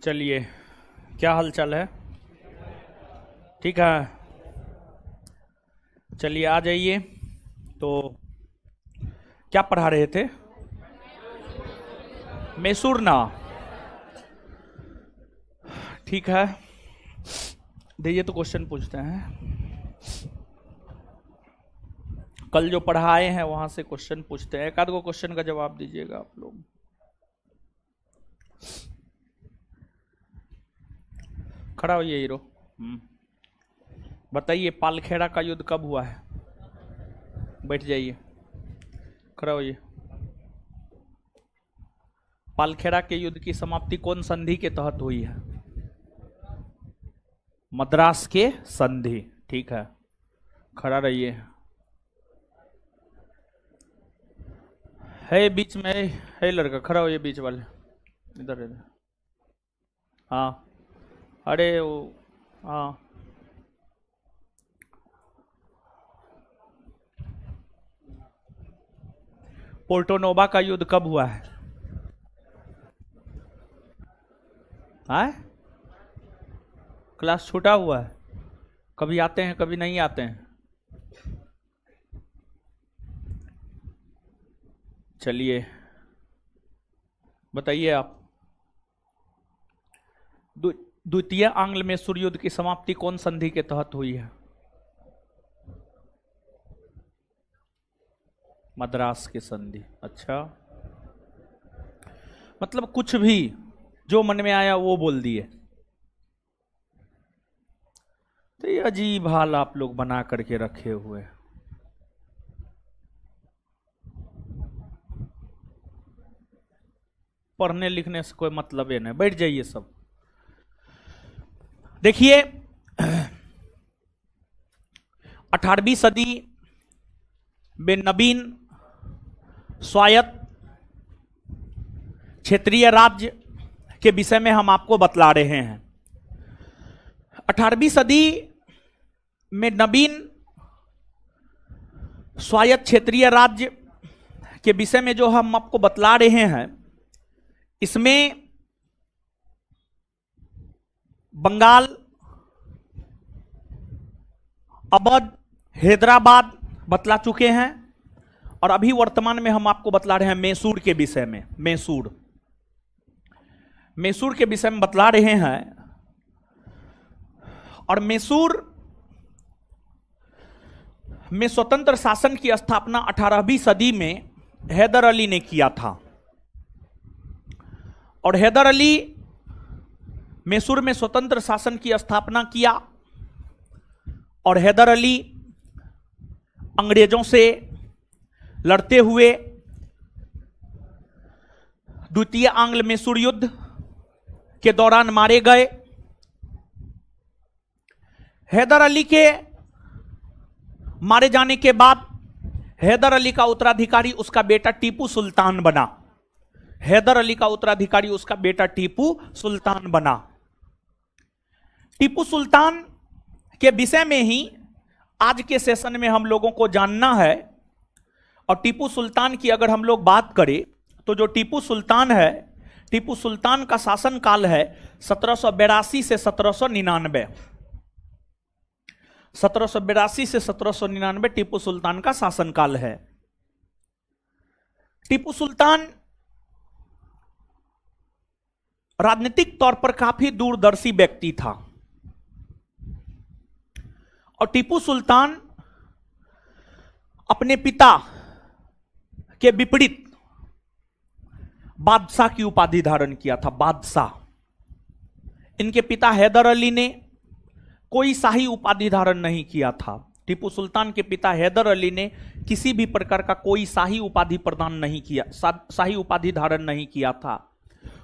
चलिए, क्या हाल चाल है? ठीक है, चलिए आ जाइए। तो क्या पढ़ा रहे थे? मैसूर ना, ठीक है, देखिए तो क्वेश्चन पूछते हैं। कल जो पढ़ाए हैं वहां से क्वेश्चन पूछते हैं, एक आध गो क्वेश्चन का जवाब दीजिएगा आप लोग। खड़ा होइए हीरो। बताइए, पालखेड़ा का युद्ध कब हुआ है? बैठ जाइए, खड़ा होइए। पालखेड़ा के युद्ध की समाप्ति कौन संधि के तहत हुई है? मद्रास के संधि, ठीक है, खड़ा रहिए। है बीच में, है लड़का, खड़ा होइए बीच वाले, इधर इधर। हाँ, अरे वो, हाँ, पोर्टोनोवा का युद्ध कब हुआ है? हाँ, क्लास छूटा हुआ है, कभी आते हैं कभी नहीं आते हैं। चलिए बताइए आप, द्वितीय आंग्ल मैसूर युद्ध की समाप्ति कौन संधि के तहत हुई है? मद्रास की संधि। अच्छा, मतलब कुछ भी जो मन में आया वो बोल दिए। तो ये अजीब हाल आप लोग बना करके रखे हुए। पढ़ने लिखने से कोई मतलब ही नहीं, बैठ जाइए सब। देखिए, 18वीं सदी में नवीन स्वायत्त क्षेत्रीय राज्य के विषय में हम आपको बतला रहे हैं। 18वीं सदी में नवीन स्वायत्त क्षेत्रीय राज्य के विषय में जो हम आपको बतला रहे हैं, इसमें बंगाल, अवध, हैदराबाद बतला चुके हैं, और अभी वर्तमान में हम आपको बतला रहे हैं मैसूर के विषय में। मैसूर के विषय में बतला रहे हैं। और मैसूर में स्वतंत्र शासन की स्थापना 18वीं सदी में हैदर अली ने किया था। और हैदर अली मैसूर में स्वतंत्र शासन की स्थापना किया, और हैदर अली अंग्रेजों से लड़ते हुए द्वितीय आंग्ल मैसूर युद्ध के दौरान मारे गए। हैदर अली के मारे जाने के बाद हैदर अली का उत्तराधिकारी उसका बेटा टीपू सुल्तान बना। हैदर अली का उत्तराधिकारी उसका बेटा टीपू सुल्तान बना। टीपू सुल्तान के विषय में ही आज के सेशन में हम लोगों को जानना है। और टीपू सुल्तान की अगर हम लोग बात करें तो जो टीपू सुल्तान है, टीपू सुल्तान का शासन काल है 1782 से 1799। 1782 से 1799 टीपू सुल्तान का शासनकाल है। टीपू सुल्तान राजनीतिक तौर पर काफी दूरदर्शी व्यक्ति था। और टीपू सुल्तान अपने पिता के विपरीत बादशाह की उपाधि धारण किया था। बादशाह, इनके पिता हैदर अली ने कोई शाही उपाधि धारण नहीं किया था। टीपू सुल्तान के पिता हैदर अली ने किसी भी प्रकार का कोई शाही उपाधि प्रदान नहीं किया, शाही उपाधि धारण नहीं किया था।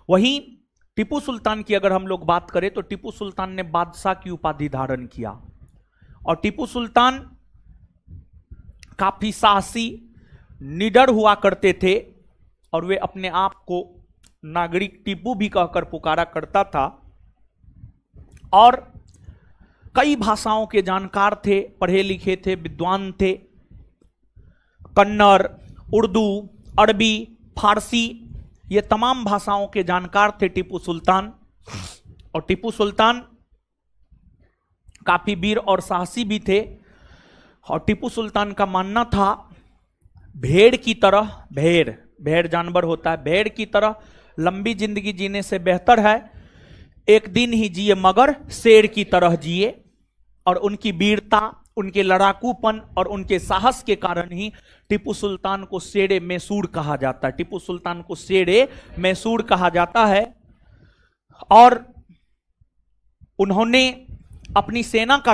वहीं टीपू सुल्तान की अगर हम लोग बात करें तो टीपू सुल्तान ने बादशाह की उपाधि धारण किया। और टीपू सुल्तान काफी साहसी, निडर हुआ करते थे, और वे अपने आप को नागरिक टीपू भी कहकर पुकारा करता था। और कई भाषाओं के जानकार थे, पढ़े लिखे थे, विद्वान थे। कन्नड़, उर्दू, अरबी, फारसी, ये तमाम भाषाओं के जानकार थे टीपू सुल्तान। और टीपू सुल्तान काफी वीर और साहसी भी थे। और टीपू सुल्तान का मानना था भेड़ की तरह, भेड़ जानवर होता है, भेड़ की तरह लंबी जिंदगी जीने से बेहतर है एक दिन ही जिए मगर शेर की तरह जिए। और उनकी वीरता, उनके लड़ाकूपन और उनके साहस के कारण ही टीपू सुल्तान को शेरे मैसूर कहा जाता है। टीपू सुल्तान को शेरे मैसूर कहा जाता है। और उन्होंने अपनी सेना का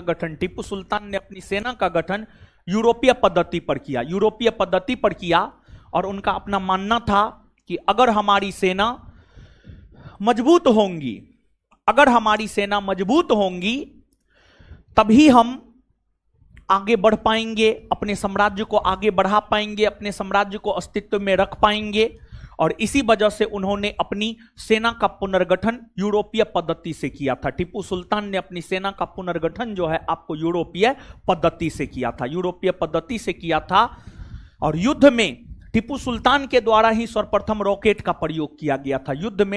गठन टीपू सुल्तान ने अपनी सेना का गठन यूरोपीय पद्धति पर किया। और उनका अपना मानना था कि अगर हमारी सेना मजबूत होंगी तभी हम आगे बढ़ पाएंगे, अपने साम्राज्य को आगे बढ़ा पाएंगे, अपने साम्राज्य को अस्तित्व में रख पाएंगे। और इसी वजह से उन्होंने अपनी सेना का पुनर्गठन यूरोपीय पद्धति से किया था। टीपू सुल्तान ने अपनी सेना का पुनर्गठन जो है आपको यूरोपीय पद्धति से किया था। और युद्ध में टीपू सुल्तान के द्वारा ही सर्वप्रथम रॉकेट का प्रयोग किया गया था। रॉकेट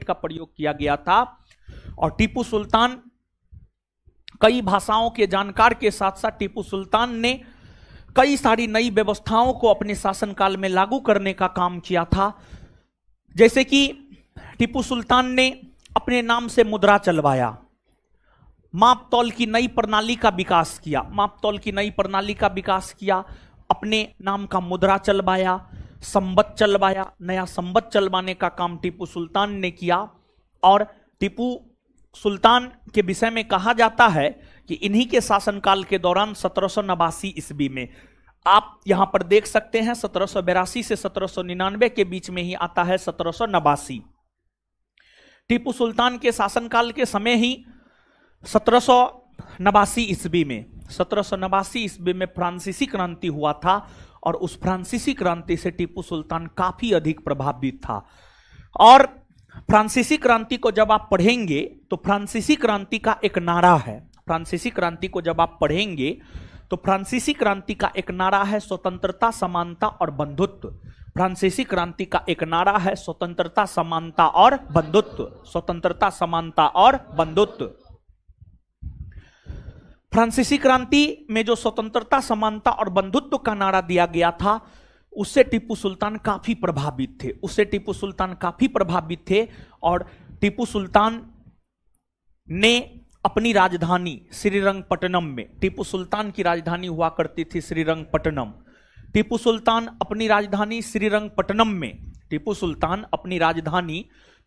का प्रयोग किया गया था। और टीपू सुल्तान कई भाषाओं के जानकार के साथ साथ टीपू सुल्तान ने कई सारी नई व्यवस्थाओं को अपने शासनकाल में लागू करने का काम किया था। जैसे कि टीपू सुल्तान ने अपने नाम से मुद्रा चलवाया, माप तौल की नई प्रणाली का विकास किया, अपने नाम का मुद्रा चलवाया, संबत चलवाया, नया संबत चलवाने का काम टीपू सुल्तान ने किया। और टीपू सुल्तान के विषय में कहा जाता है कि इन्हीं के शासनकाल के दौरान 1789 ईस्वी में, आप यहां पर देख सकते हैं 1782 से 1799 के बीच में ही आता है 1789। टीपू सुल्तान के शासनकाल के समय ही 1789 ईस्वी में फ्रांसीसी क्रांति हुआ था। और उस फ्रांसीसी क्रांति से टीपू सुल्तान काफी अधिक प्रभावित था। और फ्रांसीसी क्रांति को जब आप पढ़ेंगे तो फ्रांसीसी क्रांति का एक नारा है, स्वतंत्रता, समानता और बंधुत्व। फ्रांसीसी क्रांति का एक नारा है स्वतंत्रता, समानता और बंधुत्व। फ्रांसीसी क्रांति में जो स्वतंत्रता, समानता और बंधुत्व का नारा दिया गया था, उससे टीपू सुल्तान काफी प्रभावित थे। और टीपू सुल्तान ने अपनी राजधानी श्रीरंगपट्टनम में, टीपू सुल्तान की राजधानी हुआ करती थी श्रीरंगपट्टनम। टीपू सुल्तान अपनी राजधानी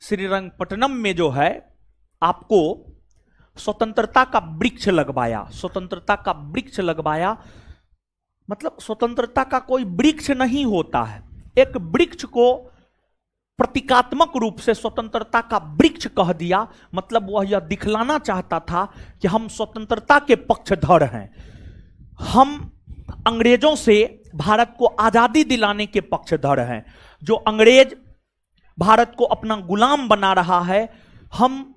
श्रीरंगपट्टनम में जो है आपको स्वतंत्रता का वृक्ष लगवाया। मतलब स्वतंत्रता का कोई वृक्ष नहीं होता है, एक वृक्ष को प्रतीकात्मक रूप से स्वतंत्रता का वृक्ष कह दिया। मतलब वह यह दिखलाना चाहता था कि हम स्वतंत्रता के पक्षधर हैं, हम अंग्रेजों से भारत को आजादी दिलाने के पक्षधर हैं। जो अंग्रेज भारत को अपना गुलाम बना रहा है, हम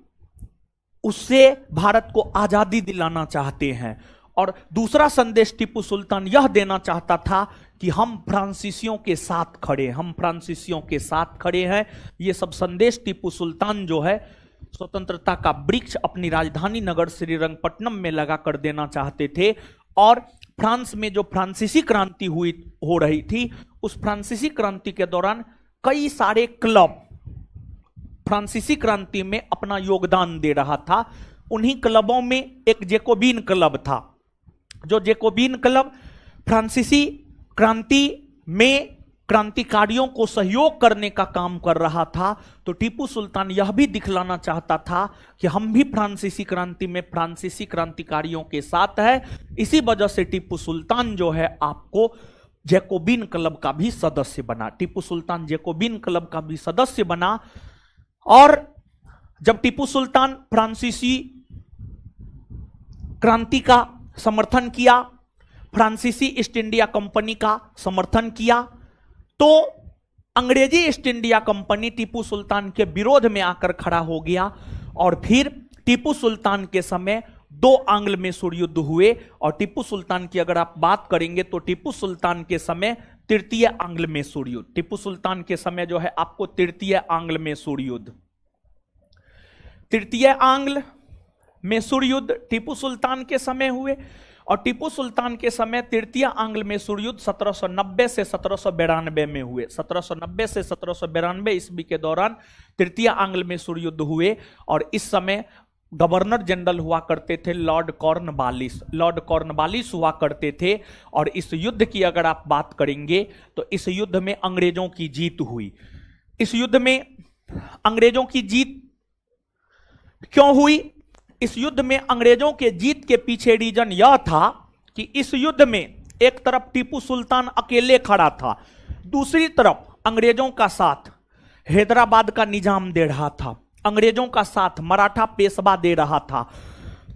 उससे भारत को आजादी दिलाना चाहते हैं। और दूसरा संदेश टीपू सुल्तान यह देना चाहता था कि हम फ्रांसीसियों के साथ खड़े हैं। ये सब संदेश टीपू सुल्तान जो है स्वतंत्रता का वृक्ष अपनी राजधानी नगर श्रीरंगपट्टनम में लगा कर देना चाहते थे। और फ्रांस में जो फ्रांसीसी क्रांति हो रही थी, उस फ्रांसीसी क्रांति के दौरान कई सारे क्लब फ्रांसीसी क्रांति में अपना योगदान दे रहा था। उन्हीं क्लबों में एक जैकोबिन क्लब था। जो जैकोबिन क्लब फ्रांसीसी क्रांति में क्रांतिकारियों को सहयोग करने का काम कर रहा था। तो टीपू सुल्तान यह भी दिखलाना चाहता था कि हम भी फ्रांसीसी क्रांति में फ्रांसीसी क्रांतिकारियों के साथ है। इसी वजह से टीपू सुल्तान जो है आपको जैकोबिन क्लब का भी सदस्य बना। और जब टीपू सुल्तान फ्रांसीसी क्रांति का समर्थन किया, फ्रांसीसी ईस्ट इंडिया कंपनी का समर्थन किया, तो अंग्रेजी east India company Tipu Sultan के विरोध में आकर खड़ा हो गया। और फिर टीपू सुल्तान के समय 2 आंग्ल मैसूर युद्ध हुए। और टीपू सुल्तान की अगर आप बात करेंगे तो टीपू सुल्तान के समय तृतीय आंग्ल मैसूर युद्ध। टीपू सुल्तान के समय जो है आपको तृतीय आंग्ल मैसूर युद्ध, तृतीय आंग्ल मैसूर युद्ध टीपू सुल्तान के समय हुए। और टीपू सुल्तान के समय तृतीय आंग्ल मैसूर युद्ध 1790 से 1792 में हुए। 1790 से 1792 ईस्वी के दौरान तृतीय आंग्ल मैसूर युद्ध हुए। और इस समय गवर्नर जनरल हुआ करते थे लॉर्ड कॉर्नवालिस। लॉर्ड कॉर्नवालिस हुआ करते थे। और इस युद्ध की अगर आप बात करेंगे तो इस युद्ध में अंग्रेजों की जीत हुई। इस युद्ध में अंग्रेजों की जीत क्यों हुई? इस युद्ध में अंग्रेजों के जीत के पीछे रीजन यह था कि इस युद्ध में एक तरफ टीपू सुल्तान अकेले खड़ा था, दूसरी तरफ अंग्रेजों का साथ हैदराबाद का निजाम दे रहा था, अंग्रेजों का साथ मराठा पेशवा दे रहा था।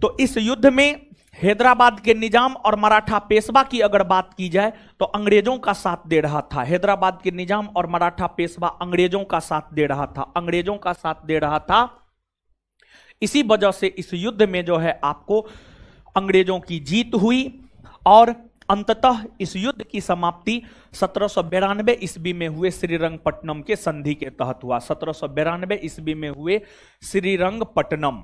तो इस युद्ध में हैदराबाद के निजाम और मराठा पेशवा की अगर बात की जाए तो अंग्रेजों का साथ दे रहा था। हैदराबाद के निजाम और मराठा पेशवा अंग्रेजों का साथ दे रहा था, अंग्रेजों का साथ दे रहा था। इसी वजह से इस युद्ध में जो है आपको अंग्रेजों की जीत हुई। और अंततः इस युद्ध की समाप्ति 1792 ईस्वी में हुए श्रीरंगपट्टनम के संधि के तहत हुआ। 1792 ईस्वी में हुए श्रीरंगपट्टनम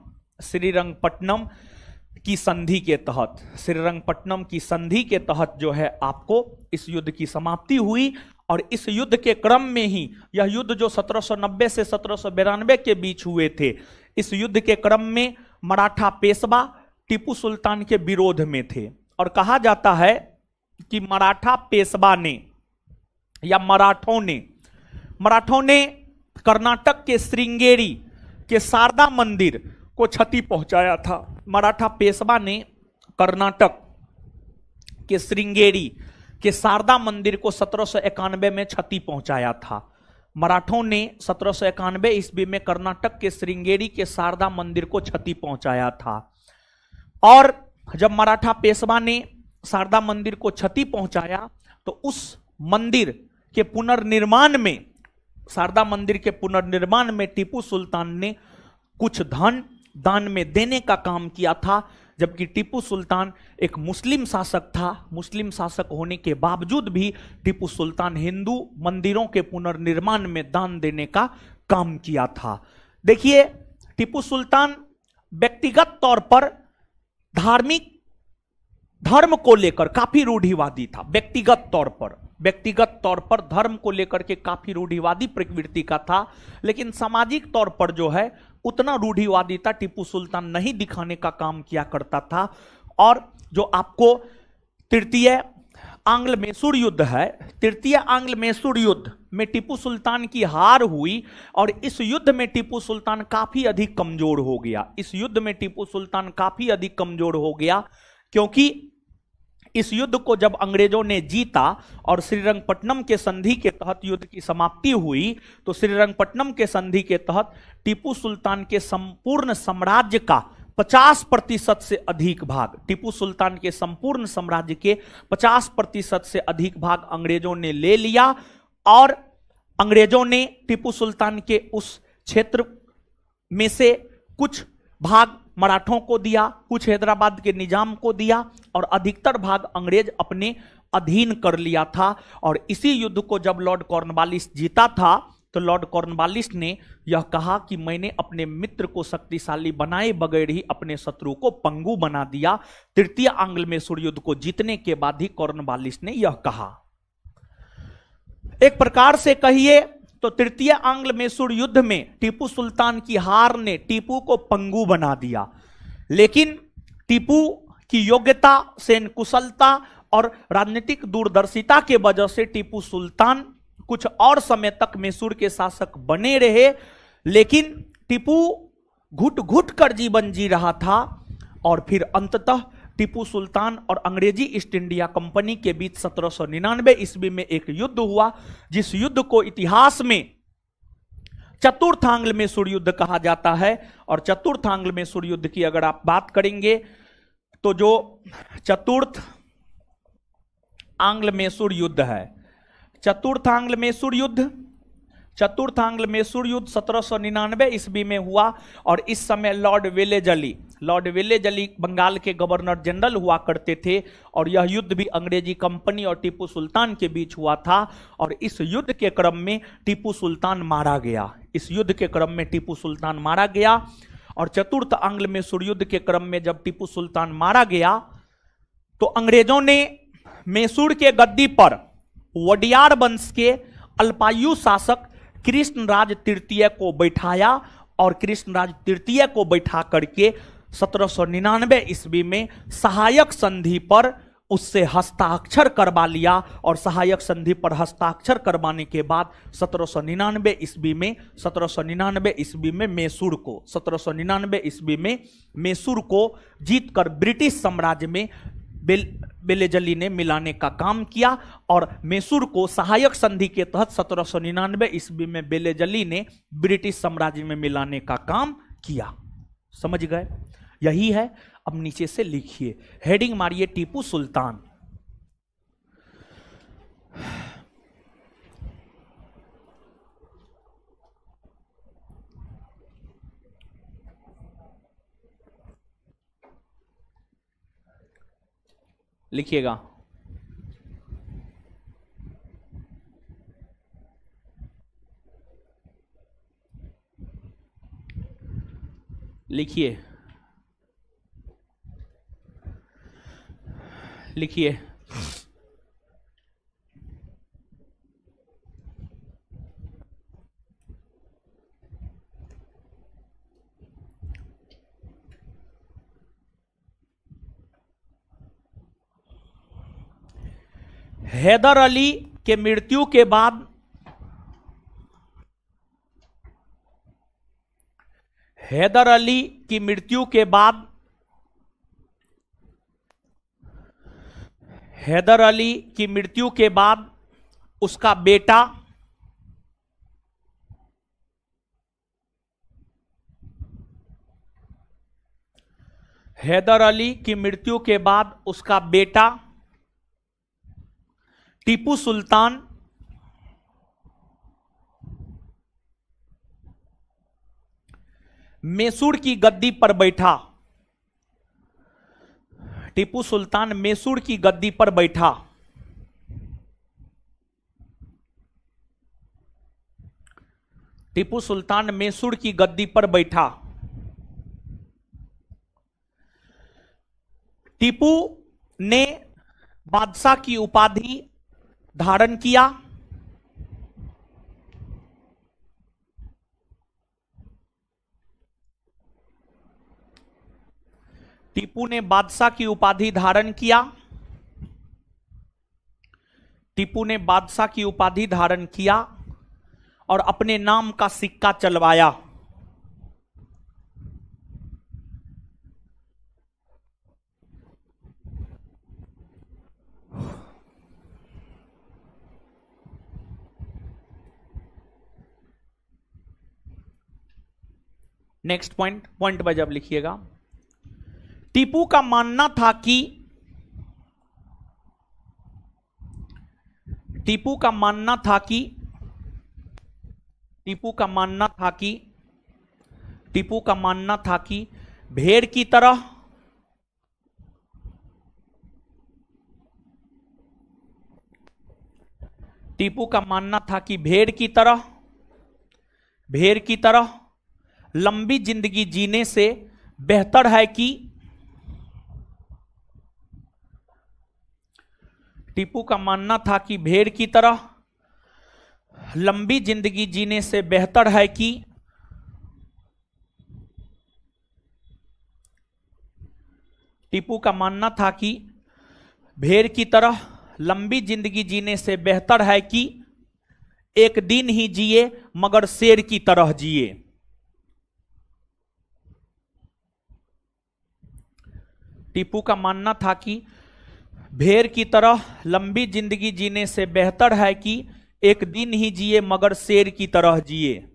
की संधि के तहत, श्रीरंगपट्टनम की संधि के तहत जो है आपको इस युद्ध की समाप्ति हुई। और इस युद्ध के क्रम में ही यह युद्ध जो 1790 से 1792 के बीच हुए थे, इस युद्ध के क्रम में मराठा पेशवा टीपू सुल्तान के विरोध में थे। और कहा जाता है कि मराठा पेशवा ने या मराठों ने कर्नाटक के श्रृंगेरी के शारदा मंदिर को क्षति पहुंचाया था। मराठा पेशवा ने कर्नाटक के श्रृंगेरी के शारदा मंदिर को 1791 में क्षति पहुंचाया था। मराठों ने 1791 ईस्वी में कर्नाटक के श्रृंगेरी के शारदा मंदिर को क्षति पहुंचाया था। और जब मराठा पेशवा ने शारदा मंदिर को क्षति पहुंचाया तो उस मंदिर के पुनर्निर्माण में, शारदा मंदिर के पुनर्निर्माण में टीपू सुल्तान ने कुछ धन दान में देने का काम किया था। जबकि टीपू सुल्तान एक मुस्लिम शासक था, मुस्लिम शासक होने के बावजूद भी टीपू सुल्तान हिंदू मंदिरों के पुनर्निर्माण में दान देने का काम किया था। देखिए, टीपू सुल्तान व्यक्तिगत तौर पर धर्म को लेकर काफी रूढ़िवादी था। व्यक्तिगत तौर पर धर्म को लेकर के काफी रूढ़िवादी प्रवृत्ति का था। लेकिन सामाजिक तौर पर जो है उतना रूढ़िवादिता टीपू सुल्तान नहीं दिखाने का काम किया करता था। और जो आपको तृतीय आंग्ल मैसूर युद्ध है, तृतीय आंग्ल मैसूर युद्ध में टीपू सुल्तान की हार हुई। और इस युद्ध में टीपू सुल्तान काफी अधिक कमजोर हो गया। इस युद्ध में टीपू सुल्तान काफी अधिक कमजोर हो गया, क्योंकि इस युद्ध को जब अंग्रेजों ने जीता और श्रीरंगपट्टनम के संधि के तहत युद्ध की समाप्ति हुई, तो श्रीरंगपट्टनम के संधि के तहत टीपू सुल्तान के संपूर्ण साम्राज्य का 50% से अधिक भाग, टीपू सुल्तान के संपूर्ण साम्राज्य के 50% से अधिक भाग अंग्रेजों ने ले लिया। और अंग्रेजों ने टीपू सुल्तान के उस क्षेत्र में से कुछ भाग मराठों को दिया, कुछ हैदराबाद के निजाम को दिया और अधिकतर भाग अंग्रेज अपने अधीन कर लिया था। और इसी युद्ध को जब लॉर्ड कॉर्नवालिस जीता था तो लॉर्ड कॉर्नवालिस ने यह कहा कि मैंने अपने मित्र को शक्तिशाली बनाए बगैर ही अपने शत्रु को पंगु बना दिया। तृतीय आंग्ल मैसूर युद्ध को जीतने के बाद ही कॉर्नवालिस ने यह कहा। एक प्रकार से कहिए तो तृतीय आंग्ल मैसूर युद्ध में टीपू सुल्तान की हार ने टीपू को पंगु बना दिया। लेकिन टीपू की योग्यता, सैन्य कुशलता और राजनीतिक दूरदर्शिता के वजह से टीपू सुल्तान कुछ और समय तक मैसूर के शासक बने रहे। लेकिन टीपू घुट घुट कर जीवन जी रहा था। और फिर अंततः टीपू सुल्तान और अंग्रेजी ईस्ट इंडिया कंपनी के बीच 1799 ईस्वी में एक युद्ध हुआ, जिस युद्ध को इतिहास में चतुर्थ आंग्ल मैसूर युद्ध कहा जाता है। और चतुर्थ आंग्ल मैसूर युद्ध की अगर आप बात करेंगे तो जो चतुर्थ आंग्ल मैसूर युद्ध है, चतुर्थ आंग्ल मैसूर युद्ध चतुर्थ आंग्ल मैसूर युद्ध 1799 ईस्वी में हुआ और इस समय लॉर्ड वेलेजली बंगाल के गवर्नर जनरल हुआ करते थे और यह युद्ध भी अंग्रेजी कंपनी और टीपू सुल्तान के बीच हुआ था और इस युद्ध के क्रम में टीपू सुल्तान मारा गया। और चतुर्थ आंग्ल मैसूर युद्ध के क्रम में जब टीपू सुल्तान मारा गया तो अंग्रेजों ने मैसूर के गद्दी पर वडियार वंश के अल्पायु शासक कृष्णराज तृतीय को बैठाया और कृष्णराज तृतीय को बैठा करके 1799 ईस्वी में सहायक संधि पर उससे हस्ताक्षर करवा लिया और सहायक संधि पर हस्ताक्षर करवाने के बाद 1799 ईस्वी में मैसूर को जीतकर ब्रिटिश साम्राज्य में वेलेजली ने मिलाने का काम किया और मैसूर को सहायक संधि के तहत 1799 ईस्वी में वेलेजली ने ब्रिटिश साम्राज्य में मिलाने का काम किया। समझ गए? यही है। अब नीचे से लिखिए, हेडिंग मारिए टीपू सुल्तान। लिखिएगा, लिखिए लिखिए हैदर अली के मृत्यु के बाद हैदर अली की मृत्यु के बाद हैदर अली की मृत्यु के बाद उसका बेटा हैदर अली की मृत्यु के बाद उसका बेटा टीपू सुल्तान मैसूर की गद्दी पर बैठा। टीपू सुल्तान मैसूर की गद्दी पर बैठा। टीपू सुल्तान मैसूर की गद्दी पर बैठा। टीपू ने बादशाह की उपाधि धारण किया। टीपू ने बादशाह की उपाधि धारण किया। टीपू ने बादशाह की उपाधि धारण किया और अपने नाम का सिक्का चलवाया। नेक्स्ट पॉइंट बाय जब लिखिएगा। टीपू का मानना था कि टीपू का मानना था कि टीपू का मानना था कि टीपू का मानना था कि भेड़ की तरह टीपू का मानना था कि भेड़ की तरह लंबी जिंदगी जीने से बेहतर है कि टीपू का मानना था कि भेड़ की तरह लंबी जिंदगी जीने से बेहतर है कि टीपू का मानना था कि भेड़ की तरह लंबी जिंदगी जीने से बेहतर है कि एक दिन ही जिए मगर शेर की तरह जिए। टीपू का मानना था कि भेड़ की तरह लंबी जिंदगी जीने से बेहतर है कि एक दिन ही जिए मगर शेर की तरह जिए।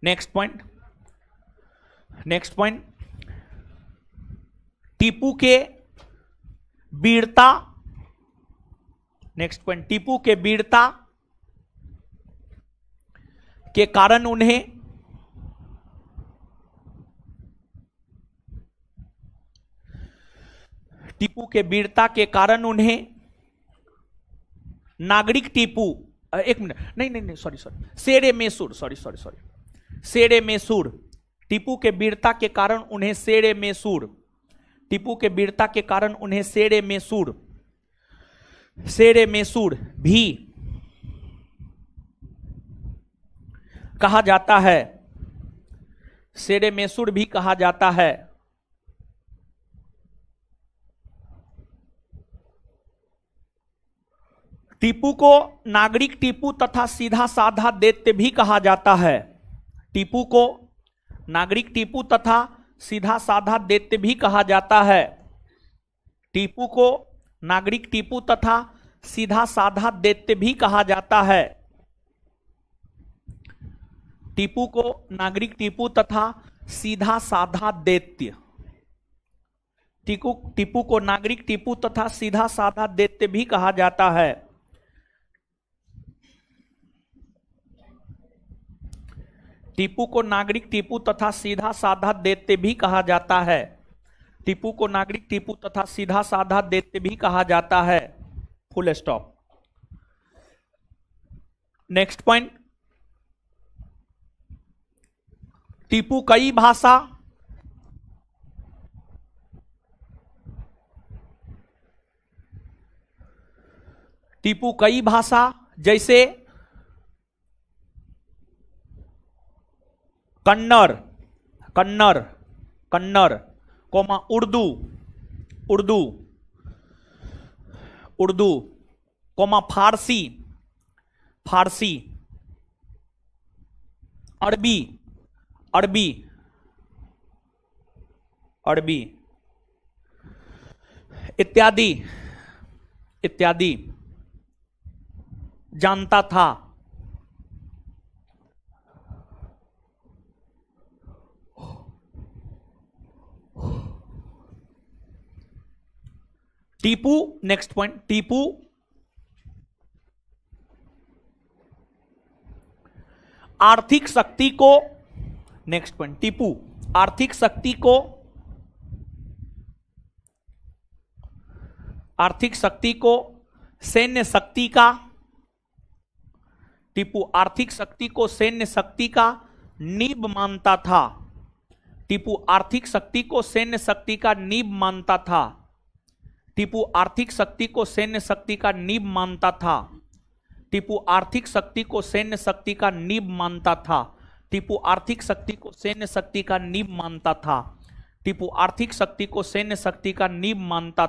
नेक्स्ट पॉइंट टीपू के वीरता, नेक्स्ट पॉइंट, टीपू के वीरता के कारण उन्हें टीपू के वीरता के कारण उन्हें नागरिक टीपू, एक मिनट, नहीं सॉरी, शेरे मैसूर, सॉरी, शेरे मैसूर, टीपू के वीरता के कारण उन्हें शेरे मैसूर, टीपू के वीरता के कारण उन्हें शेरे मैसूर भी कहा जाता है, शेरे मैसूर भी कहा जाता है। टीपू को नागरिक टीपू तथा सीधा साधा दैत्य भी कहा जाता है। टीपू को नागरिक टीपू तथा सीधा साधा दैत्य भी कहा जाता है। टीपू को नागरिक टीपू तथा सीधा साधा दैत्य भी कहा जाता है। टीपू को नागरिक टीपू तथा सीधा साधा दैत्य, टीपू को नागरिक टीपू तथा सीधा साधा दैत्य भी कहा जाता है। टीपू को नागरिक टीपू तथा सीधा साधा दैत्य भी कहा जाता है। टीपू को नागरिक टीपू तथा सीधा साधा दैत्य भी कहा जाता है। Full stop. Next point, Tipu कई भाषा, टीपू कई भाषा जैसे कन्नड़, कोमा उर्दू, कोमा फारसी, अरबी इत्यादि जानता था। टीपू, नेक्स्ट पॉइंट, टीपू आर्थिक शक्ति को, नेक्स्ट पॉइंट, टीपू आर्थिक शक्ति को सैन्य शक्ति का, टीपू आर्थिक शक्ति को सैन्य शक्ति का नींव मानता था। टीपू आर्थिक शक्ति को सैन्य शक्ति का नींव मानता था। टीपू आर्थिक शक्ति को सैन्य शक्ति का नींव मानता था। टीपू आर्थिक शक्ति को सैन्य शक्ति का नींव मानता था। टीपू आर्थिक शक्ति को सैन्य शक्ति का नींव मानता था। टीपू आर्थिक शक्ति को सैन्य शक्ति का नींव मानता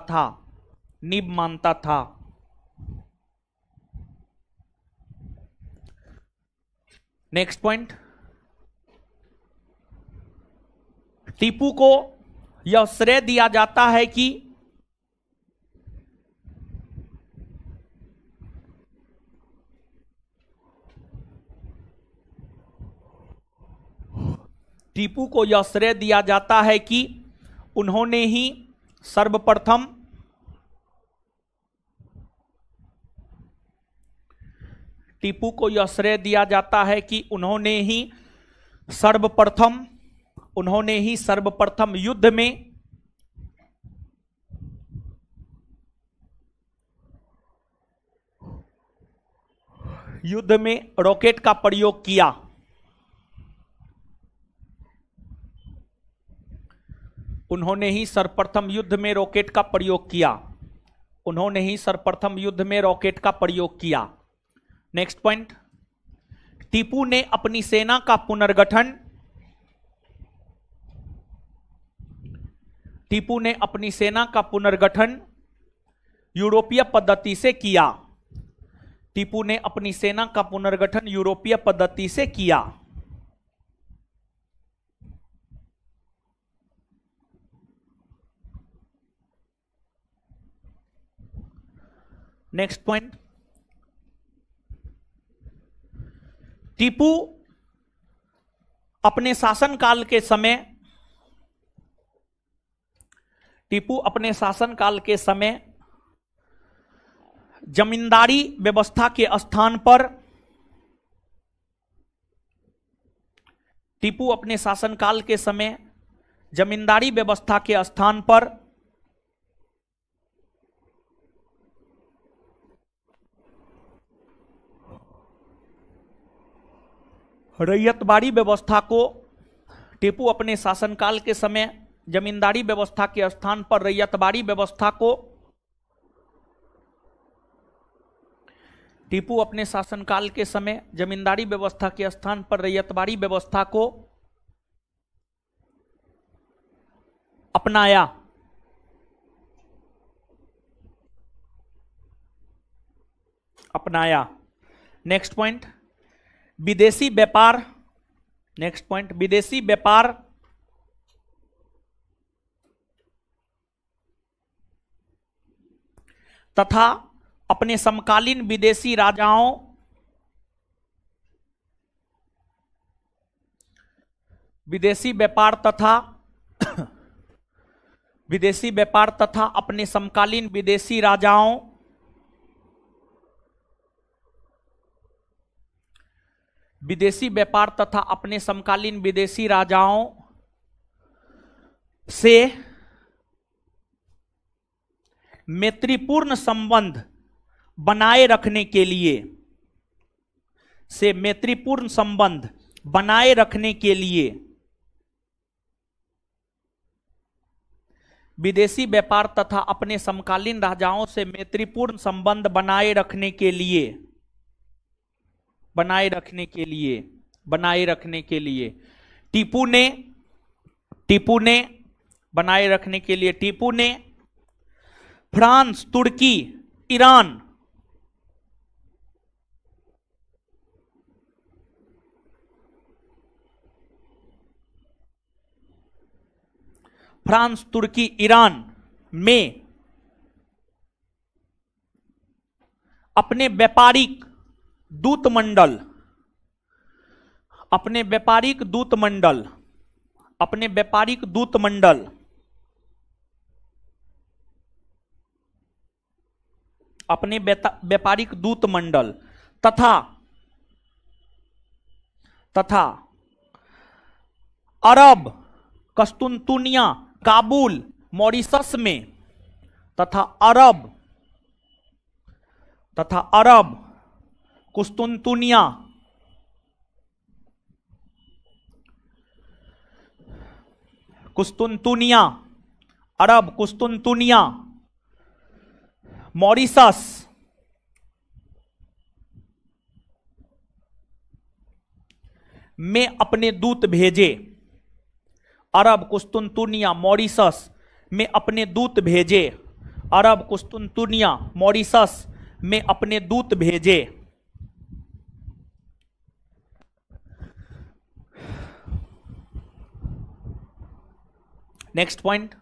था। नेक्स्ट पॉइंट, टीपू को यह श्रेय दिया जाता है कि टीपू को यह श्रेय दिया जाता है कि उन्होंने ही सर्वप्रथम टीपू को यह श्रेय दिया जाता है कि उन्होंने ही सर्वप्रथम युद्ध में रॉकेट का प्रयोग किया। उन्होंने ही सर्वप्रथम युद्ध में रॉकेट का प्रयोग किया। उन्होंने ही सर्वप्रथम युद्ध में रॉकेट का प्रयोग किया। नेक्स्ट पॉइंट, टीपू ने अपनी सेना का पुनर्गठन, टीपू ने अपनी सेना का पुनर्गठन यूरोपीय पद्धति से किया। टीपू ने अपनी सेना का पुनर्गठन यूरोपीय पद्धति से किया। नेक्स्ट पॉइंट, टीपू अपने शासनकाल के समय टीपू अपने शासनकाल के समय जमींदारी व्यवस्था के स्थान पर टीपू अपने शासनकाल के समय जमींदारी व्यवस्था के स्थान पर रैयतबाड़ी व्यवस्था को टीपू अपने शासनकाल के समय जमींदारी व्यवस्था के स्थान पर रैयतबाड़ी व्यवस्था को टीपू अपने शासनकाल के समय जमींदारी व्यवस्था के स्थान पर रैयतबाड़ी व्यवस्था को अपनाया। नेक्स्ट पॉइंट, विदेशी व्यापार। नेक्स्ट पॉइंट, विदेशी व्यापार तथा अपने समकालीन विदेशी राजाओं विदेशी व्यापार तथा अपने समकालीन विदेशी राजाओं विदेशी व्यापार तथा अपने समकालीन विदेशी राजाओं से मैत्रीपूर्ण संबंध बनाए रखने के लिए विदेशी व्यापार तथा अपने समकालीन राजाओं से मैत्रीपूर्ण संबंध बनाए रखने के लिए टीपू ने फ्रांस, तुर्की, ईरान में अपने व्यापारिक दूत मंडल तथा अरब, कस्तुनतुनिया, काबुल, मॉरिशस में तथा अरब, कुस्तुनतुनिया, मॉरिशस में अपने दूत भेजे। अरब, कुस्तुनतुनिया, मॉरिशस में अपने दूत भेजे। नेक्स्ट पॉइंट,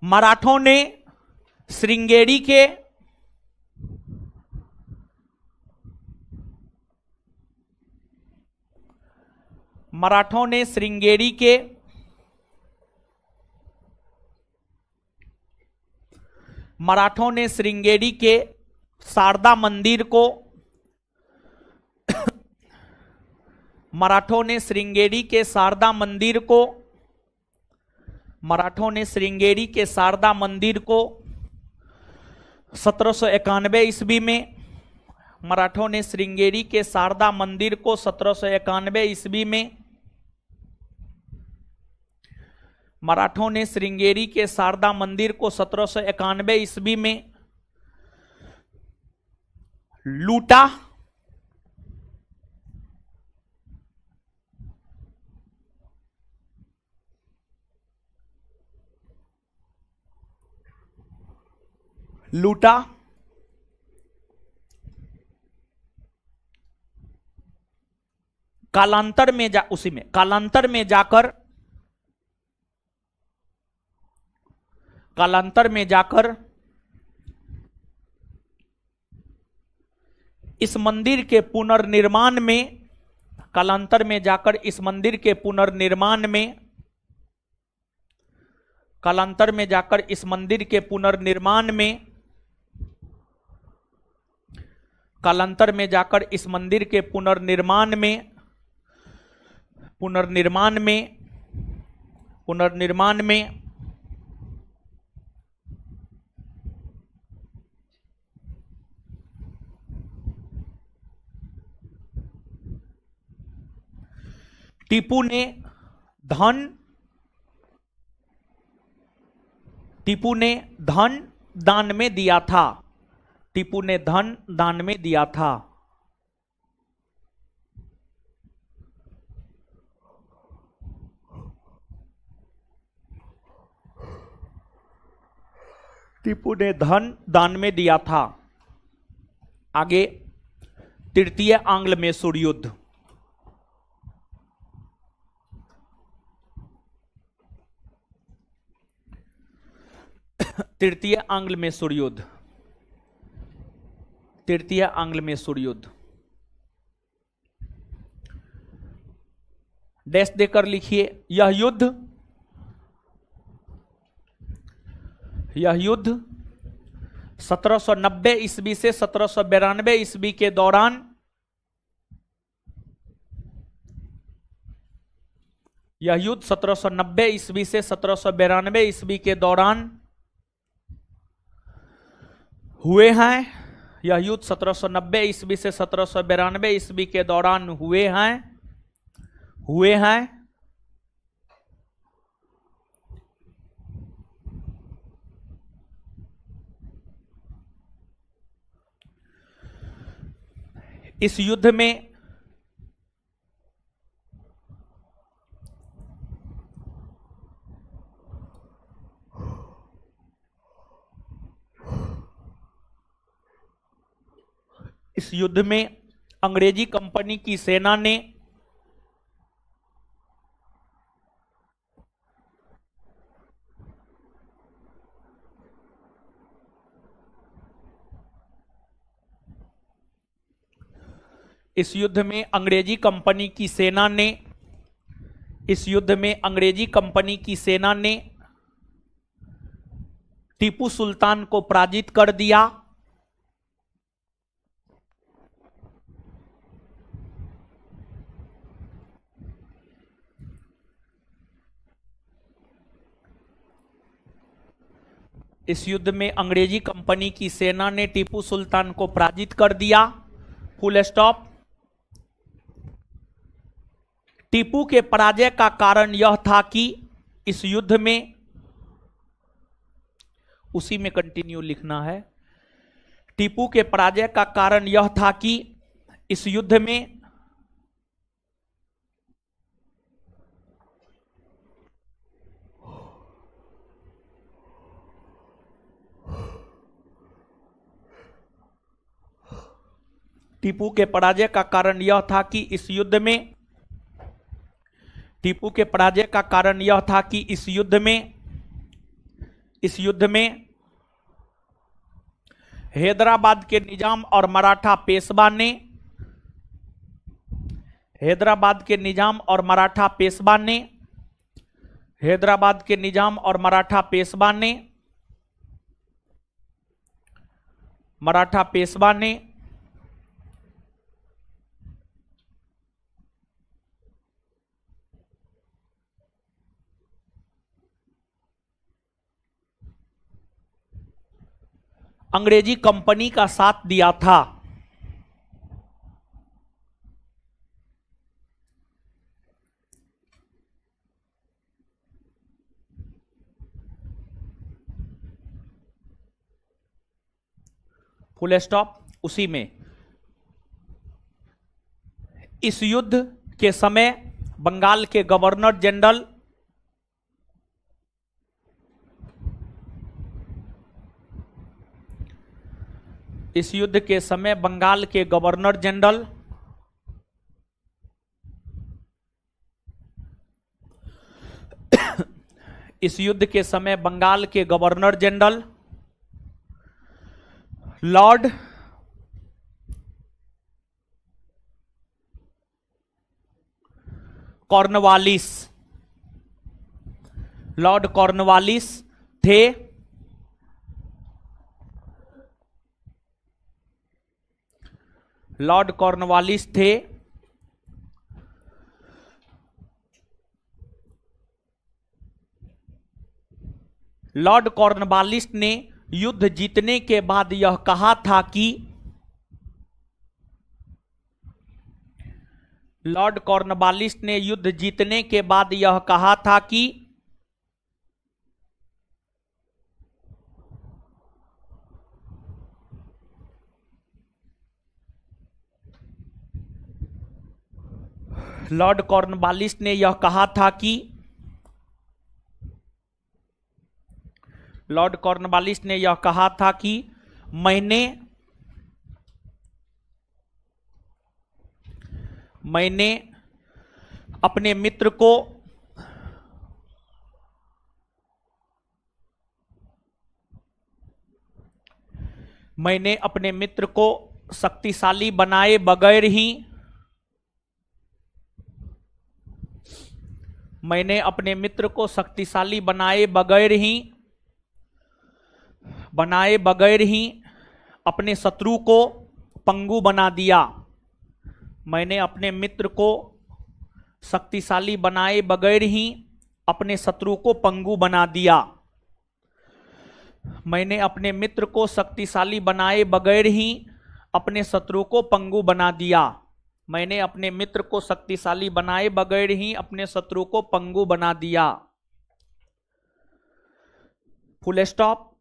मराठों ने श्रृंगेरी के शारदा मंदिर को मराठों ने श्रृंगेरी के शारदा मंदिर को 1791 ईस्वी में मराठों ने श्रृंगेरी के शारदा मंदिर को 1791 ईस्वी में मराठों ने श्रृंगेरी के शारदा मंदिर को 1791 ईस्वी में लूटा। कालांतर में जाकर इस मंदिर के पुनर्निर्माण में कालांतर में जाकर इस मंदिर के पुनर्निर्माण में, कालांतर में जाकर इस मंदिर के पुनर्निर्माण में टीपू ने धन दान में दिया था। टीपू ने धन दान में दिया था। टीपू ने धन दान में दिया था। आगे, तृतीय आंग्ल मैसूर युद्ध। तृतीय आंग्ल मैसूर युद्ध। तृतीय आंग्ल मैसूर युद्ध। डैश देकर लिखिए, यह युद्ध 1790 ईस्वी से 1792 ईस्वी के दौरान, यह युद्ध 1790 ईस्वी से 1792 ईस्वी के दौरान हुए हैं। यह युद्ध 1790 ईस्वी से 1792 ईस्वी के दौरान हुए हैं। इस युद्ध में अंग्रेजी कंपनी की सेना ने टीपू सुल्तान को पराजित कर दिया। इस युद्ध में अंग्रेजी कंपनी की सेना ने टीपू सुल्तान को पराजित कर दिया। Full stop. टीपू के पराजय का कारण यह था कि इस युद्ध में, उसी में कंटिन्यू लिखना है। टीपू के पराजय का कारण यह था कि इस युद्ध में टीपू के पराजय का कारण यह था कि इस युद्ध में टीपू के पराजय का कारण यह था कि इस युद्ध में हैदराबाद के निजाम और मराठा पेशवा ने हैदराबाद के निजाम और मराठा पेशवा ने अंग्रेजी कंपनी का साथ दिया था। Full stop. उसी में इस युद्ध के समय बंगाल के गवर्नर जनरल इस युद्ध के समय बंगाल के गवर्नर जनरल इस युद्ध के समय बंगाल के governor general Lord Lord Cornwallis थे। लॉर्ड कॉर्नवालिस थे। लॉर्ड कॉर्नवालिस ने युद्ध जीतने के बाद यह कहा था कि लॉर्ड कॉर्नवालिस ने युद्ध जीतने के बाद यह कहा था कि लॉर्ड कॉर्नवालिस ने यह कहा था कि लॉर्ड कॉर्नवालिस ने यह कहा था कि मैंने अपने मित्र को शक्तिशाली बनाए बगैर ही अपने शत्रु को पंगु बना दिया। मैंने अपने मित्र को शक्तिशाली बनाए बगैर ही अपने शत्रु को पंगु बना दिया। मैंने अपने मित्र को शक्तिशाली बनाए बगैर ही अपने शत्रु को पंगु बना दिया। मैंने अपने मित्र को शक्तिशाली बनाए बगैर ही अपने शत्रु को पंगु बना दिया। Full stop.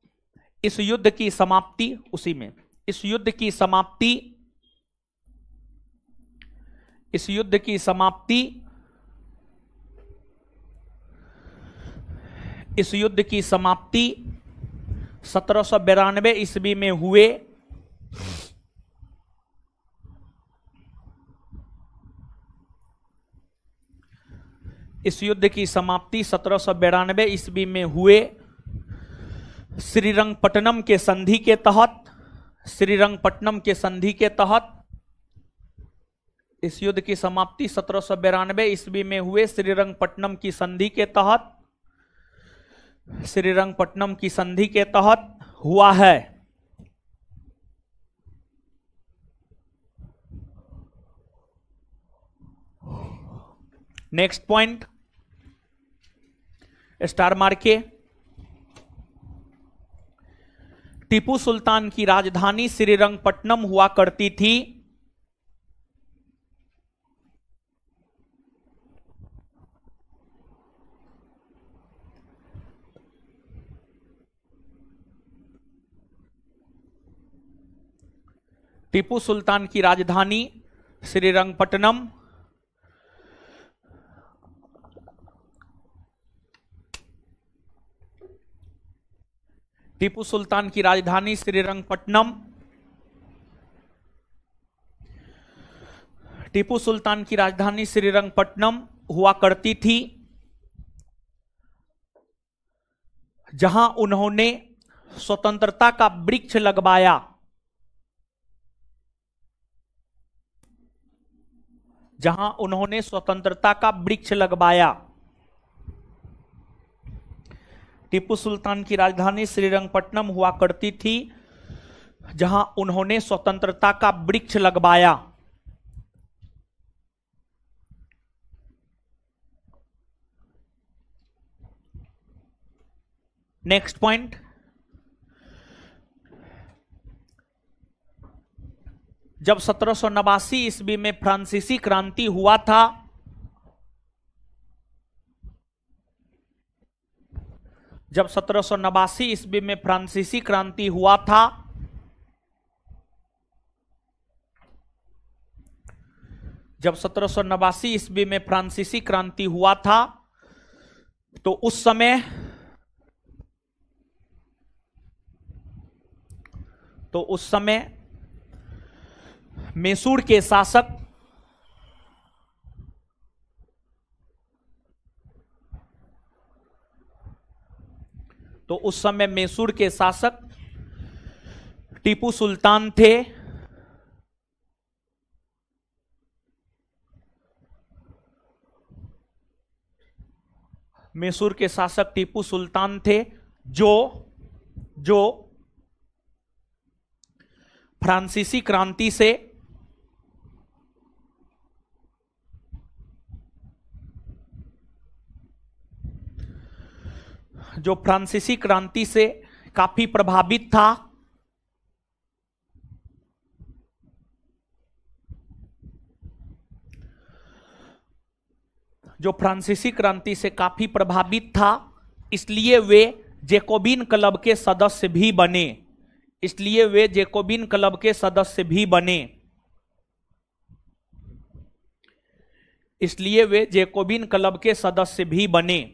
इस युद्ध की समाप्ति इस युद्ध की समाप्ति 1792 ईस्वी में हुए। इस युद्ध की समाप्ति 1792 ईस्वी में हुए श्रीरंगपट्टनम के संधि के तहत इस युद्ध की समाप्ति 1792 ईस्वी में हुए श्रीरंगपट्टनम की संधि के तहत हुआ है। नेक्स्ट पॉइंट, स्टार मार्के। टीपू सुल्तान की राजधानी श्रीरंगपट्टनम हुआ करती थी। टीपू सुल्तान की राजधानी श्रीरंगपट्टनम टीपू सुल्तान की राजधानी श्रीरंगपट्टनम हुआ करती थी, जहां उन्होंने स्वतंत्रता का वृक्ष लगवाया। टीपू सुल्तान की राजधानी श्रीरंगपट्टनम हुआ करती थी, जहां उन्होंने स्वतंत्रता का वृक्ष लगवाया। नेक्स्ट पॉइंट, जब 1789 ईस्वी में फ्रांसीसी क्रांति हुआ था, जब 1789 ईस्वी में फ्रांसीसी क्रांति हुआ था, जब 1789 ईस्वी में फ्रांसीसी क्रांति हुआ था, तो उस समय मैसूर के शासक टीपू सुल्तान थे। मैसूर के शासक टीपू सुल्तान थे, जो फ्रांसीसी क्रांति से काफी प्रभावित था। जो फ्रांसीसी क्रांति से काफी प्रभावित था, इसलिए वे जैकोबिन क्लब के सदस्य भी बने। इसलिए वे जैकोबिन क्लब के सदस्य भी बने। इसलिए वे जैकोबिन क्लब के सदस्य भी बने।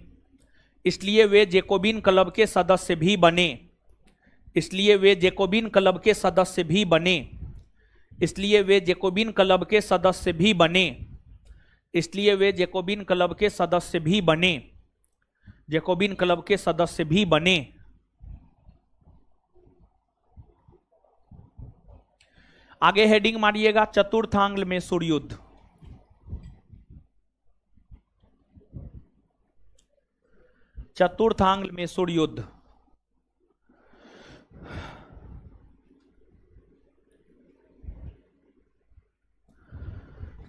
इसलिए वे जैकोबिन क्लब के सदस्य भी बने। इसलिए वे जैकोबिन क्लब के सदस्य भी बने। इसलिए वे जैकोबिन क्लब के सदस्य भी बने। इसलिए वे जैकोबिन क्लब के सदस्य भी बने। जैकोबिन क्लब के सदस्य भी बने। आगे हेडिंग मारिएगा, चतुर्थांग मैसूर युद्ध। चतुर्थांग मैसूर युद्ध।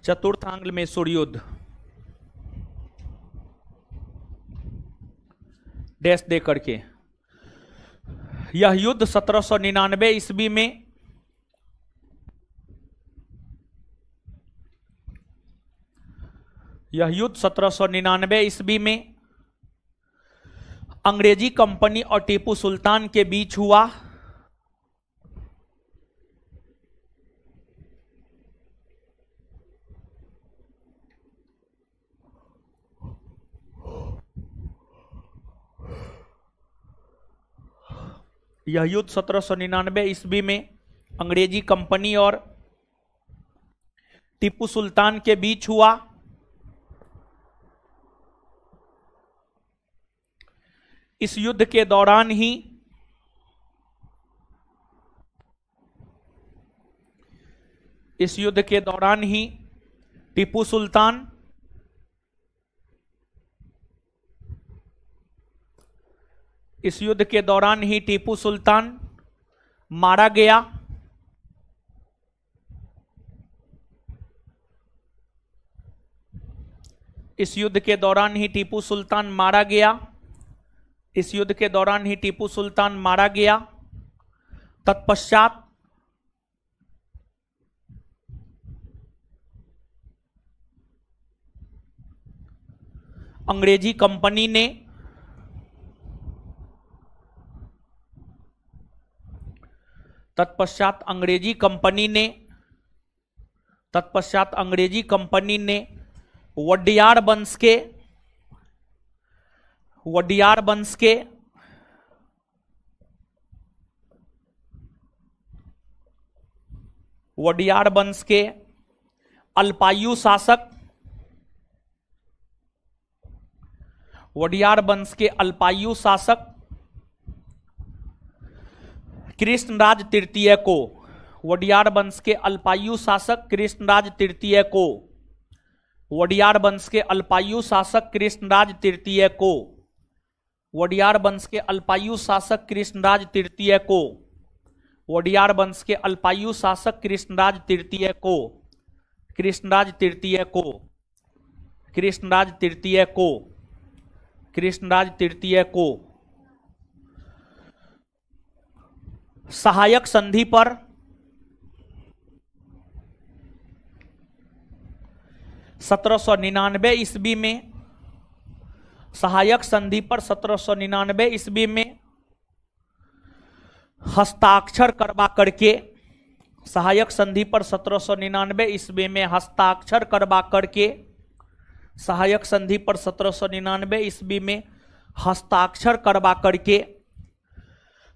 चतुर्थांग मैसूर युद्ध डैश दे करके। यह युद्ध 1799 ईस्वी में अंग्रेजी कंपनी और टीपू सुल्तान के बीच हुआ। यह युद्ध 1799 ईस्वी में अंग्रेजी कंपनी और टीपू सुल्तान के बीच हुआ। इस युद्ध के दौरान ही टीपू सुल्तान मारा गया। इस युद्ध के दौरान ही टीपू सुल्तान मारा गया। इस युद्ध के दौरान ही टीपू सुल्तान मारा गया। तत्पश्चात अंग्रेजी कंपनी ने वडियार वंश के अल्पायु शासक कृष्णराज तृतीय को वडियार वंश के अल्पायु शासक कृष्णराज तृतीय को वडियार वंश के अल्पायु शासक कृष्णराज तृतीय को वडियार वंश के अल्पायु शासक कृष्णराज तृतीय को वडियार वंश के अल्पायु शासक कृष्णराज तृतीय को कृष्णराज तृतीय को कृष्णराज तृतीय को कृष्णराज तृतीय को सहायक संधि पर 1799 ईस्वी में सहायक संधि पर 1799 ईस्वी में हस्ताक्षर करवा करके सहायक संधि पर 1799 ईस्वी में हस्ताक्षर करवा करके सहायक संधि पर 1799 ईस्वी में हस्ताक्षर करवा करके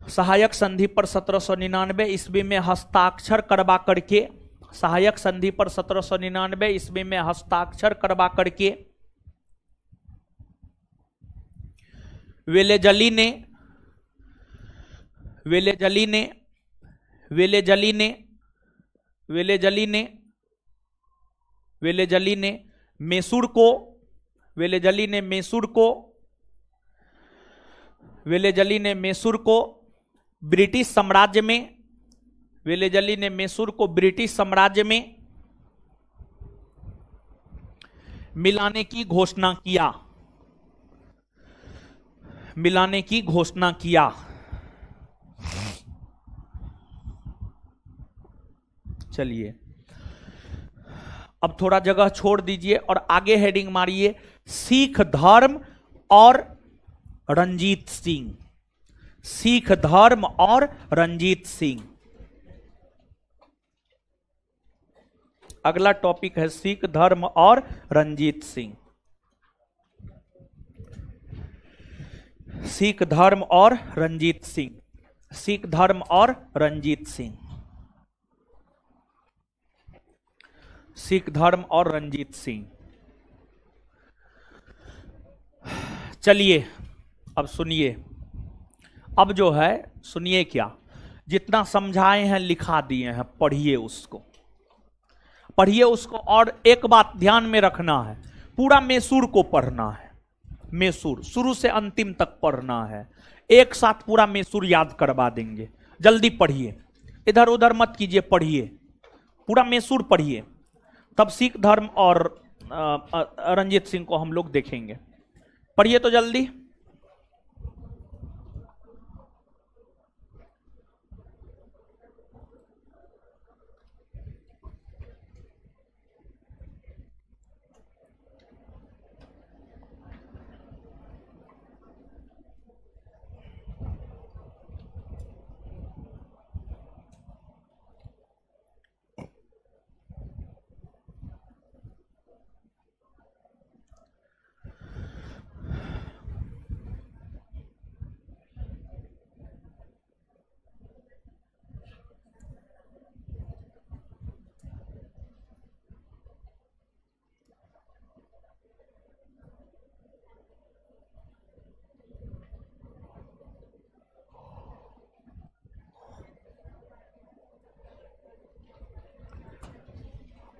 सहायक संधि पर 1799 ईस्वी में हस्ताक्षर करवा करके सहायक संधि पर 1799 ईस्वी में हस्ताक्षर करवा करके वेलेजली ने मैसूर को वेलेजली ने मैसूर को ब्रिटिश साम्राज्य में, वेलेजली ने मैसूर को ब्रिटिश साम्राज्य में मिलाने की घोषणा किया, मिलाने की घोषणा किया। चलिए अब थोड़ा जगह छोड़ दीजिए और आगे हेडिंग मारिए सिख धर्म और रंजीत सिंह। सिख धर्म और रंजीत सिंह, अगला टॉपिक है सिख धर्म और रंजीत सिंह। सिख धर्म और रंजीत सिंह, सिख धर्म और रंजीत सिंह, सिख धर्म और रंजीत सिंह। चलिए अब सुनिए, अब जो है सुनिए, क्या जितना समझाए हैं लिखा दिए हैं, पढ़िए उसको, पढ़िए उसको। और एक बात ध्यान में रखना है, पूरा मैसूर को पढ़ना है, मैसूर शुरू से अंतिम तक पढ़ना है। एक साथ पूरा मैसूर याद करवा देंगे। जल्दी पढ़िए, इधर उधर मत कीजिए, पढ़िए पूरा मैसूर पढ़िए, तब सिख धर्म और रंजीत सिंह को हम लोग देखेंगे। पढ़िए तो जल्दी।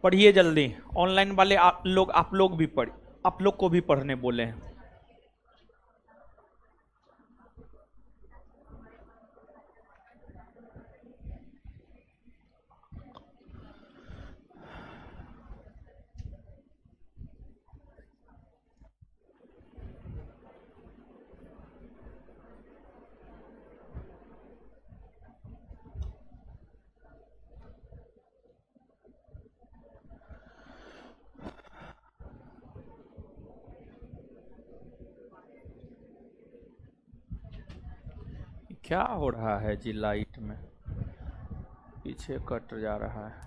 पढ़िए जल्दी, ऑनलाइन वाले आप लोग भी पढ़, आप लोग को भी पढ़ने बोले हैं। क्या हो रहा है जी, लाइट में पीछे कट जा रहा है।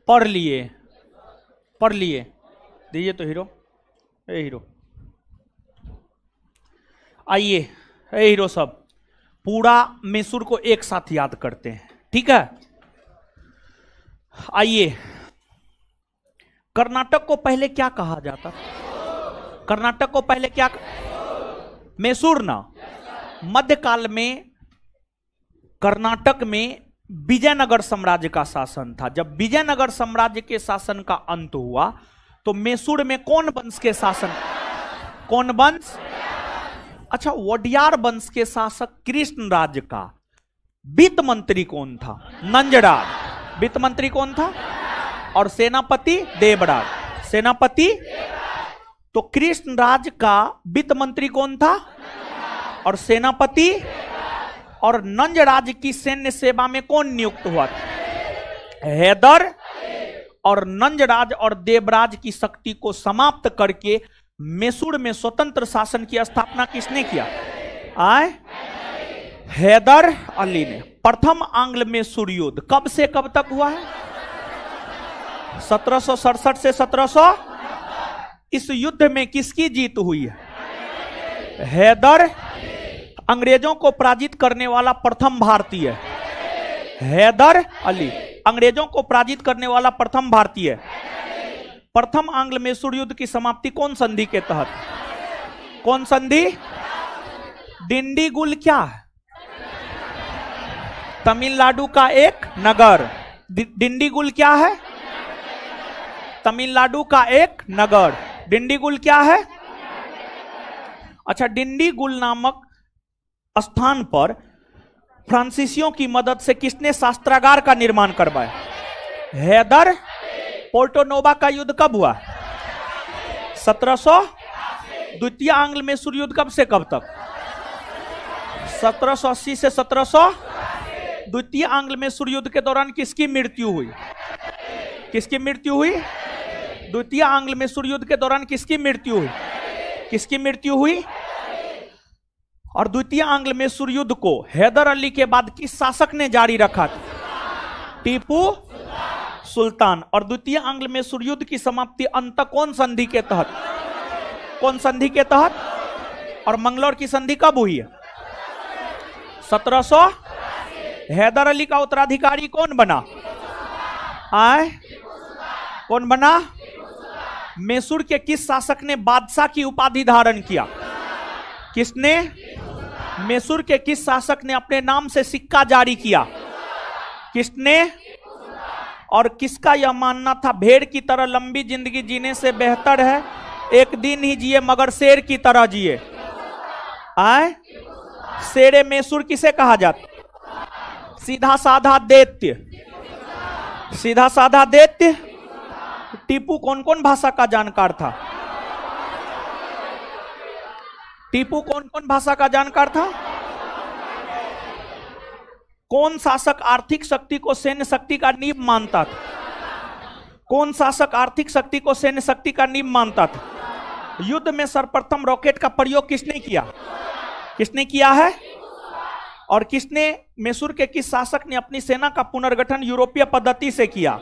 पढ़ लिए, पढ़ लिए, दीजिए तो हीरो, ए हीरो, आइए ए हीरो सब पूरा मैसूर को एक साथ याद करते हैं, ठीक है। आइए, कर्नाटक को पहले क्या कहा जाता? कर्नाटक को पहले क्या? मैसूर ना। मध्यकाल में कर्नाटक में विजयनगर साम्राज्य का शासन था। जब विजयनगर साम्राज्य के शासन का अंत हुआ तो मैसूर में कौन वंश के शासन? कौन वंश? अच्छा, वोडियार वंश के शासक कृष्णराज का वित्त मंत्री कौन था? नंजराज। वित्त मंत्री कौन था? और सेनापति देवराज। सेनापति। तो कृष्णराज का वित्त मंत्री कौन था? और सेनापति। और नंजराज की सैन्य सेवा में कौन नियुक्त हुआ था? हैदर। और नंजराज और देवराज की शक्ति को समाप्त करके मैसूर में स्वतंत्र शासन की स्थापना किसने किया? हैदर अली ने। प्रथम आंग्ल मैसूर युद्ध कब से कब तक हुआ है? 1767 से 1700। इस युद्ध में किसकी जीत हुई है? हैदर। अंग्रेजों को पराजित करने वाला प्रथम भारतीय हैदर अली। अंग्रेजों को पराजित करने वाला प्रथम भारतीय। प्रथम आंग्ल मैसूर युद्ध की समाप्ति कौन संधि के तहत? कौन संधि? डिंडीगुल क्या है? तमिलनाडु का एक नगर। डिंडीगुल क्या है? तमिलनाडु का एक नगर। डिंडीगुल क्या है? अच्छा, डिंडीगुल नामक स्थान पर फ्रांसीसियों की मदद से किसने शास्त्रागार का निर्माण करवाया? हैदर। पोर्टो नोवा का युद्ध कब हुआ? 1700। द्वितीय आंग्ल मैसूर युद्ध कब से कब तक? 1780 से 1700। द्वितीय आंग्ल मैसूर युद्ध के दौरान किसकी मृत्यु हुई? किसकी मृत्यु हुई? द्वितीय आंग्ल मैसूर युद्ध के दौरान किसकी मृत्यु हुई? किसकी मृत्यु हुई? और द्वितीय आंग्ल मैसूर युद्ध को हैदर अली के बाद किस शासक ने जारी रखा था? टीपू सुल्तान। और द्वितीय आंग्ल मैसूर युद्ध की समाप्ति अंत कौन संधि के तहत? कौन संधि के तहत? और मंगलौर की संधि कब हुई है? 1700। हैदर अली का उत्तराधिकारी कौन बना? कौन बना? मैसूर के किस शासक ने बादशाह की उपाधि धारण किया? किसने? मैसूर के किस शासक ने अपने नाम से सिक्का जारी किया? किसने? और किसका यह मानना था भेड़ की तरह लंबी जिंदगी जीने से बेहतर है एक दिन ही जिए मगर शेर की तरह जिए? शेरे मैसूर किसे कहा जाता? सीधा साधा दैत्य। सीधा साधा दैत्य। टीपू कौन कौन भाषा का जानकार था? टीपू कौन कौन भाषा का जानकार था? कौन शासक आर्थिक शक्ति को सैन्य शक्ति का नींव मानता था? कौन शासक आर्थिक शक्ति को सैन्य शक्ति का नींव मानता था? युद्ध में सर्वप्रथम रॉकेट का प्रयोग किसने किया? किसने किया है? और किसने? मैसूर के किस शासक ने अपनी सेना का पुनर्गठन यूरोपीय पद्धति से किया?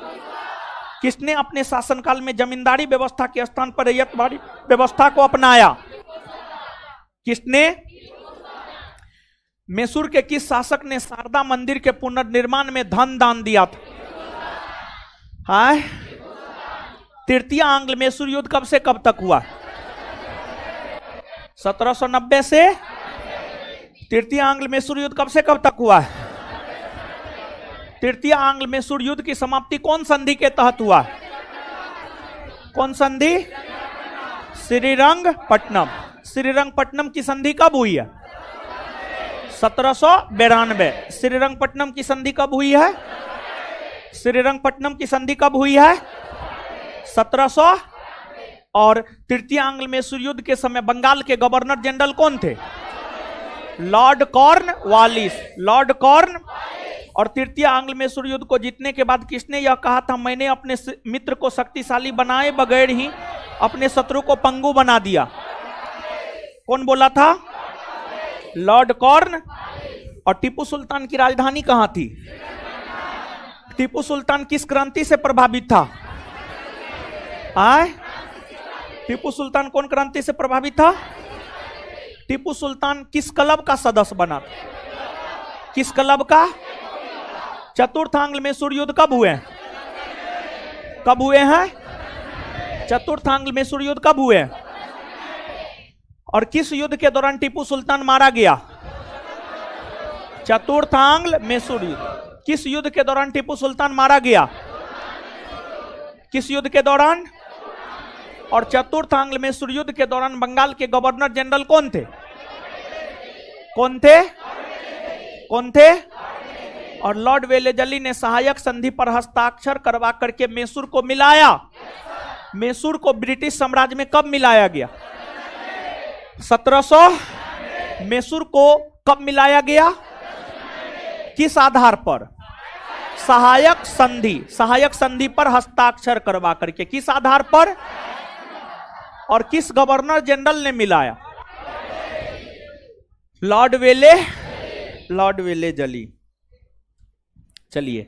किसने अपने शासनकाल में जमींदारी व्यवस्था के स्थान पर रैयतवाड़ी व्यवस्था को अपनाया? किसने? मैसूर के किस शासक ने शारदा मंदिर के पुनर्निर्माण में धन दान दिया था? तृतीय आंग्ल मैसूर युद्ध कब से कब तक हुआ? 1790 से। तृतीय आंग्ल मैसूर युद्ध कब से कब तक हुआ? तृतीय आंग्ल मैसूर युद्ध की समाप्ति कौन संधि के तहत हुआ? कौन संधि? श्रीरंगपट्टनम। श्रीरंगपट्टनम की संधि कब हुई है? 1792। श्रीरंगपट्टनम की संधि कब हुई है? श्रीरंगपट्टनम की संधि कब हुई है? 1700। और तृतीय आंग्ल मैसूर युद्ध के समय बंगाल के गवर्नर जनरल कौन थे? Lord Cornwallis. Lord corn. और तृतीय आंग्ल मैसूर युद्ध को जीतने के बाद किसने यह कहा था, मैंने अपने मित्र को शक्तिशाली बनाए बगैर ही अपने शत्रु को पंगु बना दिया? कौन बोला था? Lord corn. और टीपू सुल्तान की राजधानी कहां थी? टीपू सुल्तान किस क्रांति से प्रभावित था? आए, टीपू सुल्तान कौन क्रांति से प्रभावित था? टीपू सुल्तान किस क्लब का सदस्य बना? किस क्लब का? चतुर्थ आंग्ल मैसूर युद्ध कब हुए? कब हुए हैं? चतुर्थ आंग्ल मैसूर युद्ध कब हुए? और किस युद्ध के दौरान टीपू सुल्तान मारा गया? चतुर्थ आंग्ल मैसूर युद्ध। किस युद्ध के दौरान टीपू सुल्तान मारा गया? किस युद्ध के दौरान? और चतुर्थ आंग्ल मैसूर युद्ध के दौरान बंगाल के गवर्नर जनरल कौन थे? कौन थे? कौन थे? और लॉर्ड वेलेजली ने सहायक संधि पर हस्ताक्षर करवा करके मैसूर को मिलाया। मैसूर को ब्रिटिश साम्राज्य में कब मिलाया गया? 1700। मैसूर को कब मिलाया गया? किस आधार पर? सहायक संधि। सहायक संधि पर हस्ताक्षर करवा करके। किस आधार पर? और किस गवर्नर जनरल ने मिलाया? Lord Wellesley. चलिए,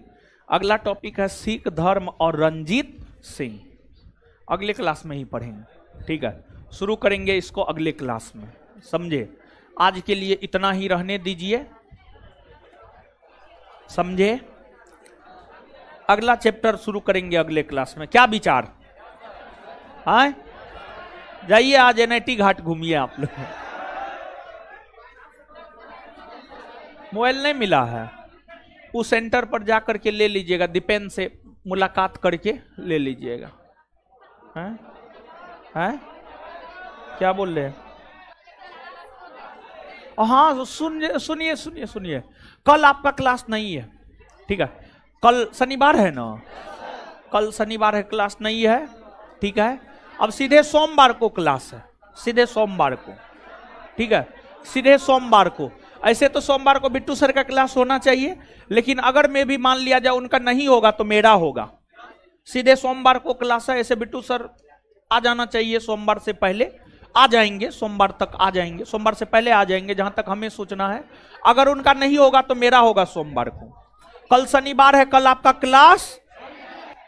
अगला टॉपिक है सिख धर्म और रंजीत सिंह। अगले क्लास में ही पढ़ेंगे, ठीक है? शुरू करेंगे इसको अगले क्लास में, समझे? आज के लिए इतना ही रहने दीजिए, समझे? अगला चैप्टर शुरू करेंगे अगले क्लास में। क्या विचार? हाँ, जाइए आज एनआईटी घाट घूमिए आप लोग। मोबाइल नहीं मिला है, उस सेंटर पर जाकर के ले लीजिएगा, दीपेन से मुलाकात करके ले लीजिएगा। हैं? हैं? क्या बोल रहे हैं? हाँ, सुनिए, कल आपका क्लास नहीं है, ठीक है? कल शनिवार है ना? कल शनिवार है, क्लास नहीं है, ठीक है? अब सीधे सोमवार को क्लास है, सीधे सोमवार को, ठीक है? सीधे सोमवार को। ऐसे तो सोमवार को बिट्टू सर का क्लास होना चाहिए, लेकिन अगर मैं भी मान लिया जाए उनका नहीं होगा तो मेरा होगा। सीधे सोमवार को क्लास है, ऐसे बिट्टू सर आ जाना चाहिए, सोमवार से पहले आ जाएंगे, सोमवार तक आ जाएंगे, सोमवार से पहले आ जाएंगे जहां तक हमें सोचना है। अगर उनका नहीं होगा तो मेरा होगा सोमवार को। कल शनिवार है, कल आपका क्लास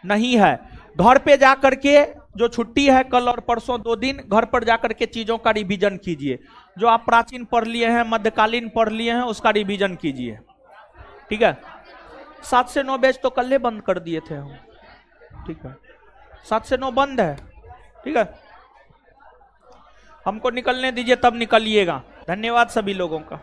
नहीं है। घर पे जाकर के, जो छुट्टी है कल और परसों 2 दिन, घर पर जाकर के चीजों का रिवीजन कीजिए। जो आप प्राचीन पढ़ लिए हैं, मध्यकालीन पढ़ लिए हैं, उसका रिवीजन कीजिए, ठीक है? 7 से 9 बैच तो कल ही बंद कर दिए थे हम, ठीक है? 7 से 9 बंद है, ठीक है? हमको निकलने दीजिए, तब निकलिएगा। धन्यवाद सभी लोगों का।